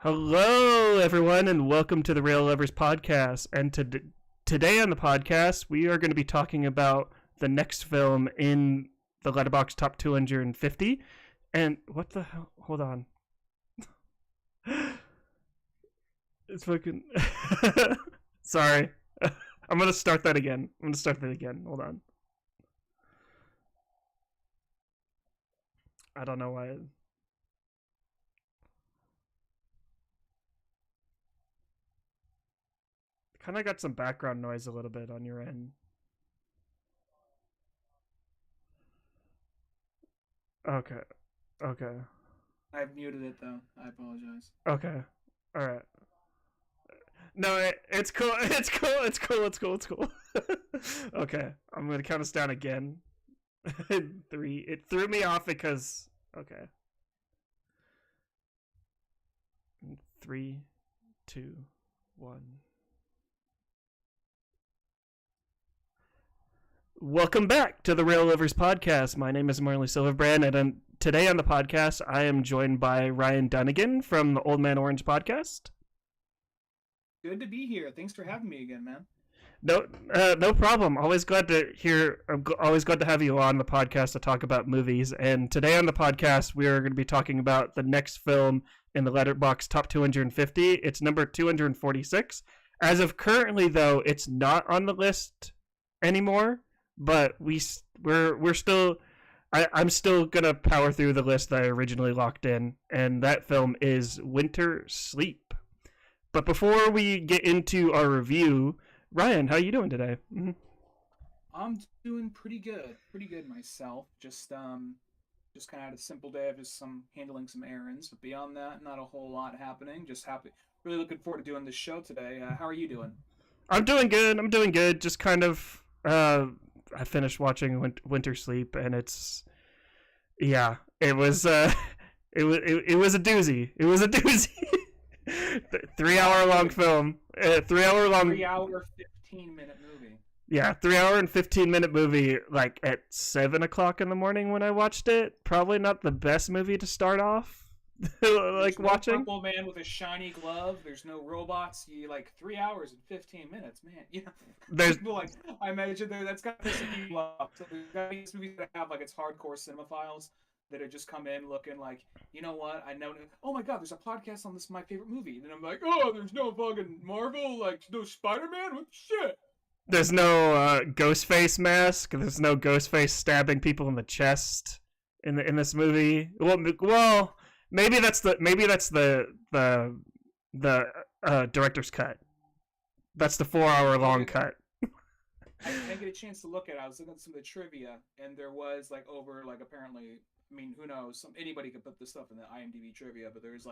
Hello, everyone, and welcome to the Rail Lovers podcast. And today on the podcast, we are going to be talking about the next film in the Letterboxd Top 250. And what the hell? Hold on. It's fucking. Sorry. I'm going to start that again. Hold on. I don't know why. Kind of got some background noise a little bit on your end. Okay. Okay. I've muted it though. I apologize. Okay. All right. No, it's cool. It's cool. Okay. I'm going to count us down again. 3. It threw me off because okay. 3, 2, 1. Welcome back to the Rail Lovers podcast. My name is Marley Silverbrand, and today on the podcast, I am joined by Ryan Dunigan from the Old Man Orange podcast. Good to be here. Thanks for having me again, man. No problem. Always glad to hear. I'm always glad to have you on the podcast to talk about movies. And today on the podcast, we are going to be talking about the next film in the Letterboxd Top 250. It's number 246. As of currently, though, it's not on the list anymore. But we're still. I'm still gonna power through the list that I originally locked in, and that film is Winter Sleep. But before we get into our review, Ryan, how are you doing today? Mm-hmm. I'm doing pretty good myself. Just kind of had a simple day of just handling some errands. But beyond that, not a whole lot happening. Just happy. Really looking forward to doing this show today. How are you doing? I'm doing good. Just kind of. I finished watching Winter Sleep, and it was it was a doozy. It was a doozy. 3-hour long film. 3-hour long. 3-hour 15-minute movie. Yeah, 3-hour and 15-minute movie. Like at 7:00 in the morning when I watched it. Probably not the best movie to start off. Like no watching. Purple man with a shiny glove. There's no robots. You 3 hours and 15 minutes, man. You know, there's like I imagine that's got to piss people off. So there's got to be movies that have its hardcore cinemaphiles that have just come in looking like, you know what? I know. Oh my God, there's a podcast on this my favorite movie. And I'm like, oh, there's no fucking Marvel, no Spider-Man. What shit? There's no Ghostface mask. There's no Ghostface stabbing people in the chest in this movie. Well. Maybe that's the director's cut. That's the 4-hour long cut. I didn't get a chance to look at it. I was looking at some of the trivia, and there was over apparently. I mean, who knows? Anybody could put this stuff in the IMDb trivia, but there's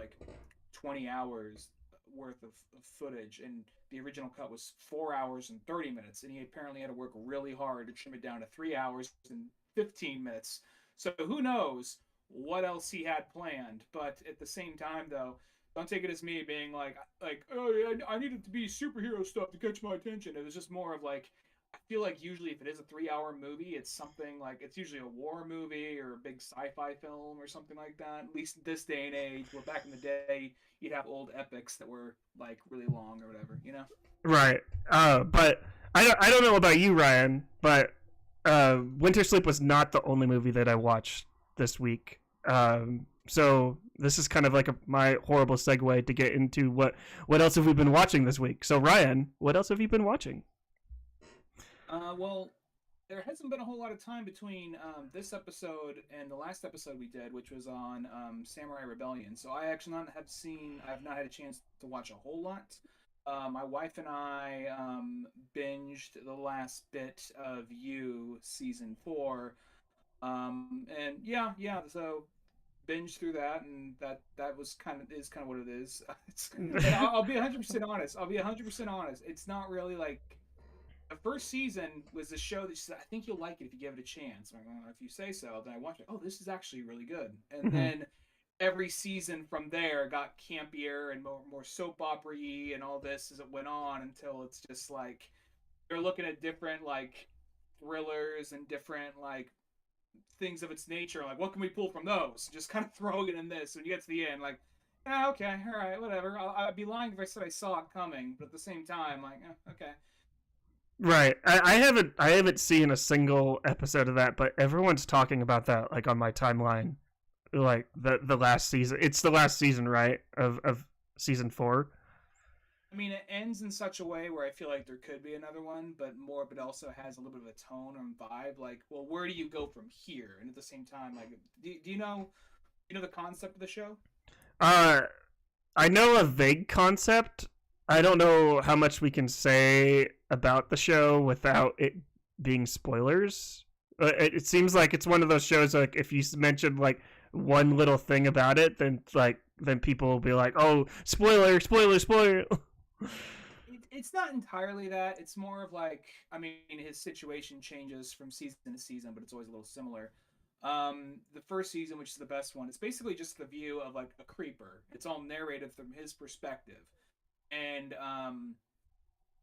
20 hours worth of footage, and the original cut was 4 hours and 30 minutes, and he apparently had to work really hard to trim it down to 3 hours and 15 minutes. So who knows what else he had planned? But at the same time, though, don't take it as me being like, oh yeah, I needed to be superhero stuff to catch my attention. It was just more of I feel like usually if it is a 3-hour movie, it's something it's usually a war movie or a big sci-fi film or something like that. At least this day and age, where back in the day you'd have old epics that were really long or whatever, you know? Right. But I don't know about you, Ryan, but Winter Sleep was not the only movie that I watched this week. So this is kind of my horrible segue to get into what else have we been watching this week. So Ryan, what else have you been watching? Well, there hasn't been a whole lot of time between this episode and the last episode we did, which was on Samurai Rebellion. So I actually I've not had a chance to watch a whole lot. My wife and I binged the last bit of You season 4. And yeah, so binge through that, and that was kind of what it is. I'll be 100% honest. It's not really the first season was the show that she said, I think you'll like it if you give it a chance. I'm like, if you say so. Then I watched it. Oh, this is actually really good. And then every season from there got campier and more soap opera-y and all this as it went on until it's just they're looking at different thrillers and different things of its nature. What can we pull from those? Just kind of throwing it in this. When you get to the end, ah, okay, all right, whatever. I'd be lying if I said I saw it coming, but at the same time, like, okay. Right. I haven't seen a single episode of that, but everyone's talking about that like on my timeline. Like the last season. It's the last season, right? Of season 4. I mean, it ends in such a way where I feel like there could be another one, but also has a little bit of a tone and vibe. Like, well, where do you go from here? And at the same time, like, do you know the concept of the show? Uh I know a vague concept. I don't know how much we can say about the show without it being spoilers. It seems like it's one of those shows like if you mention like one little thing about it, then people will be like, "Oh, spoiler, spoiler, spoiler." It's not entirely that. It's more of like, I mean, his situation changes from season to season, but it's always a little similar. The first season, which is the best one, it's basically just the view of like a creeper. It's all narrated from his perspective, and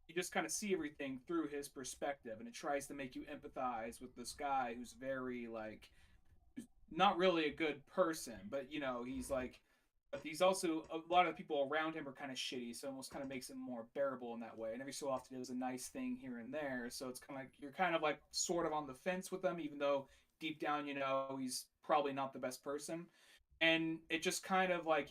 you just kind of see everything through his perspective, and it tries to make you empathize with this guy who's very like, who's not really a good person, but he's like, but he's also, a lot of the people around him are kind of shitty, so it almost kind of makes him more bearable in that way. And every so often it was a nice thing here and there, so it's kind of like you're kind of like sort of on the fence with him, even though deep down he's probably not the best person. And it just kind of like